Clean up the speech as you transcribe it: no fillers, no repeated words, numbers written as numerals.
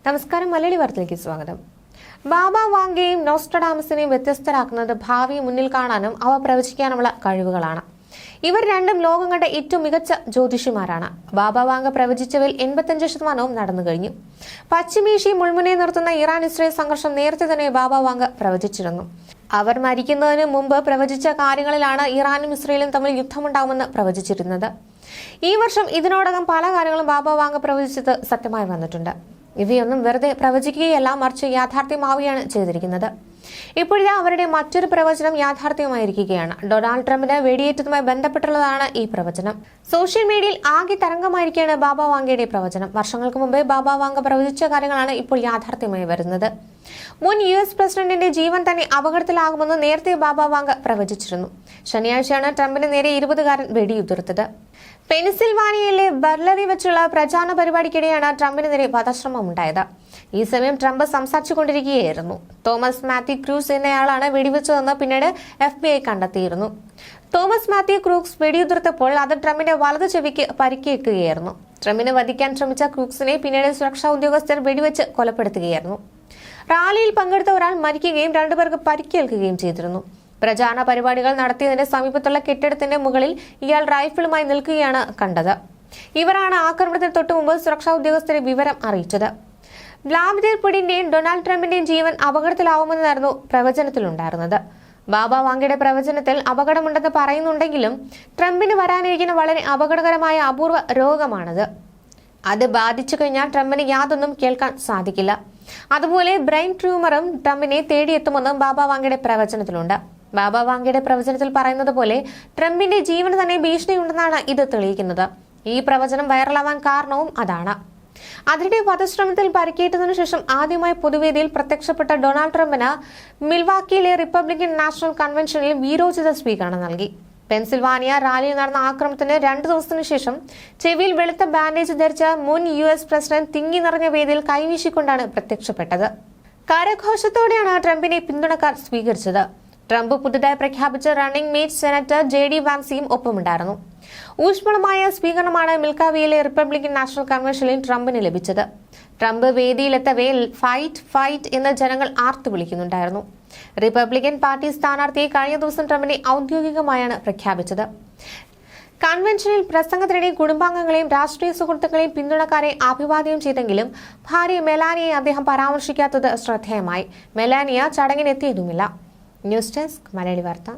നമസ്കാരം, മലയാളി വാർത്തയിലേക്ക് സ്വാഗതം. ബാബ വാങ്കയെയും നോസ്ട്രഡാമസിനെയും വ്യത്യസ്തരാക്കുന്നത് ഭാവി മുന്നിൽ കാണാനും അവ പ്രവചിക്കാനുമുള്ള കഴിവുകളാണ്. ഇവർ രണ്ടും ലോകം കണ്ട ഏറ്റവും മികച്ച ജ്യോതിഷിമാരാണ്. ബാബ വാങ്ക പ്രവചിച്ചവയിൽ 85% നടന്നു കഴിഞ്ഞു. പശ്ചിമേഷ്യയെ മുൾമുനെ നിർത്തുന്ന ഇറാൻ ഇസ്രയേൽ സംഘർഷം നേരത്തെ തന്നെ ബാബ വാങ്ക പ്രവചിച്ചിരുന്നു. അവർ മരിക്കുന്നതിന് മുമ്പ് പ്രവചിച്ച കാര്യങ്ങളിലാണ് ഇറാനും ഇസ്രയേലും തമ്മിൽ യുദ്ധമുണ്ടാകുമെന്ന് പ്രവചിച്ചിരുന്നത്. ഈ വർഷം ഇതിനോടകം പല കാര്യങ്ങളും ബാബ വാങ്ക പ്രവചിച്ചത് സത്യമായി വന്നിട്ടുണ്ട്. ഇവയൊന്നും വെറുതെ പ്രവചിക്കുകയല്ല, മറിച്ച് യാഥാർത്ഥ്യമാവുകയാണ് ചെയ്തിരിക്കുന്നത്. ഇപ്പോഴിതാ അവരുടെ മറ്റൊരു പ്രവചനം യാഥാർത്ഥ്യമായിരിക്കുകയാണ്. ഡൊണാൾഡ് ട്രംപിന് വെടിയേറ്റതുമായി ബന്ധപ്പെട്ടുള്ളതാണ് ഈ പ്രവചനം. സോഷ്യൽ മീഡിയയിൽ ആകെ തരംഗമായിരിക്കുകയാണ് ബാബ വാങ്കയുടെ പ്രവചനം. വർഷങ്ങൾക്ക് മുമ്പേ ബാബ വാങ്ക പ്രവചിച്ച കാര്യങ്ങളാണ് ഇപ്പോൾ യാഥാർത്ഥ്യമായി വരുന്നത്. മുൻ US പ്രസിഡന്റിന്റെ ജീവൻ തന്നെ അപകടത്തിലാകുമെന്ന് നേരത്തെ ബാബ വാങ്ക പ്രവചിച്ചിരുന്നു. ശനിയാഴ്ചയാണ് ട്രംപിന് നേരെ 20കാരൻ വെടിയുതിർത്തത്. പെൻസിൽവാനിയയിലെ ബർലറി വെച്ചുള്ള പ്രചാരണ പരിപാടിക്കിടെയാണ് ട്രംപിന് നേരെ വധശ്രമം ഉണ്ടായത്. ഈ സമയം ട്രംപ് സംസാരിച്ചുകൊണ്ടിരിക്കുകയായിരുന്നു. തോമസ് മാത്യു ക്രൂസ് എന്നയാളാണ് വെടിവെച്ചതെന്ന് പിന്നീട് FBI കണ്ടെത്തിയിരുന്നു. തോമസ് മാത്യു ക്രൂക്സ് വെടിയുതിർത്തപ്പോൾ അത് ട്രംപിന്റെ വലതു ചെവിക്ക് പരിക്കേൽക്കുകയായിരുന്നു. ട്രംപിനെ വധിക്കാൻ ശ്രമിച്ച ക്രൂക്സിനെ പിന്നീട് സുരക്ഷാ ഉദ്യോഗസ്ഥർ വെടിവെച്ച് കൊലപ്പെടുത്തുകയായിരുന്നു. റാലിയിൽ പങ്കെടുത്ത ഒരാൾ മരിക്കുകയും രണ്ടുപേർക്ക് പരിക്കേൽക്കുകയും ചെയ്തിരുന്നു. പ്രചാരണ പരിപാടികൾ നടത്തിയതിന്റെ സമീപത്തുള്ള കെട്ടിടത്തിന്റെ മുകളിൽ ഇയാൾ റൈഫിളുമായി നിൽക്കുകയാണ് കണ്ടത്. ഇവരാണ് ആക്രമണത്തിന് തൊട്ടുമുമ്പ് സുരക്ഷാ ഉദ്യോഗസ്ഥരെ വിവരം അറിയിച്ചത്. വ്ളാഡിമിർ പുടിന്റെയും ഡൊണാൾഡ് ട്രംപിന്റെയും ജീവൻ അപകടത്തിലാവുമെന്നായിരുന്നു പ്രവചനത്തിലുണ്ടായിരുന്നത്. ബാബ വാങ്കയുടെ പ്രവചനത്തിൽ അപകടമുണ്ടെന്ന് പറയുന്നുണ്ടെങ്കിലും ട്രംപിന് വരാനിരിക്കുന്ന വളരെ അപകടകരമായ അപൂർവ രോഗമാണത്. അത് ബാധിച്ചു കഴിഞ്ഞാൽ ട്രംപിന് യാതൊന്നും കേൾക്കാൻ സാധിക്കില്ല. അതുപോലെ ബ്രെയിൻ ട്യൂമറും ട്രംപിനെ തേടിയെത്തുമെന്നും ബാബ വാങ്കയുടെ പ്രവചനത്തിലുണ്ട്. ബാബ വാങ്കയുടെ പ്രവചനത്തിൽ പറയുന്നത് പോലെ ട്രംപിന്റെ ജീവന് തന്നെ ഭീഷണിയുണ്ടെന്നാണ് ഇത് തെളിയിക്കുന്നത്. ഈ പ്രവചനം വൈറലാവാൻ കാരണവും അതാണ്. അതിനിടെ വധശ്രമത്തിൽ പരിക്കേറ്റതിനു ശേഷം ആദ്യമായി പൊതുവേദിയിൽ പ്രത്യക്ഷപ്പെട്ട ഡൊണാൾഡ് ട്രംപിന് മിൽവാക്കിയിലെ റിപ്പബ്ലിക്കൻ നാഷണൽ കൺവെൻഷനിൽ വീരോചിത സ്വീകരണം നൽകി. പെൻസിൽവാനിയ റാലിയിൽ നടന്ന ആക്രമണത്തിന് 2 ദിവസത്തിനു ശേഷം ചെവിയിൽ വെളുത്ത ബാൻഡേജ് ധരിച്ച മുൻ US പ്രസിഡന്റ് തിങ്ങി നിറഞ്ഞ വേദിയിൽ കൈവീശിക്കൊണ്ടാണ് പ്രത്യക്ഷപ്പെട്ടത്. കരഘോഷത്തോടെയാണ് ട്രംപിനെ പിന്തുണക്കാർ സ്വീകരിച്ചത്. ട്രംപ് പുതുതായി പ്രഖ്യാപിച്ച റണ്ണിംഗ് മേറ്റ് സെനറ്റർ JD വാൻസിയും ഒപ്പമുണ്ടായിരുന്നു. ഊഷ്മളമായ സ്വീകരണമാണ് മിൽവാക്കിയിലെ റിപ്പബ്ലിക്കൻ നാഷണൽ കൺവെൻഷനിൽ ട്രംപിന് ലഭിച്ചത്. ട്രംപ് വേദിയിലെത്തവേ ഫൈറ്റ് ഫൈറ്റ് എന്ന് ജനങ്ങൾ ആർത്തു വിളിക്കുന്നുണ്ടായിരുന്നു. റിപ്പബ്ലിക്കൻ പാർട്ടി സ്ഥാനാർത്ഥിയെ കഴിഞ്ഞ ദിവസം ട്രംപിനെ ഔദ്യോഗികമായാണ് പ്രഖ്യാപിച്ചത്. കൺവെൻഷനിൽ പ്രസംഗത്തിനിടെ കുടുംബാംഗങ്ങളെയും രാഷ്ട്രീയ സുഹൃത്തുക്കളെയും പിന്തുണക്കാരെ അഭിവാദ്യം ചെയ്തെങ്കിലും ഭാര്യ മെലാനിയെ അദ്ദേഹം പരാമർശിക്കാത്തത് ശ്രദ്ധേയമായി. മെലാനിയ ചടങ്ങിനെത്തിയതുമില്ല. ന്യൂസ് ഡെസ്ക്, മലയാളി വാർത്ത.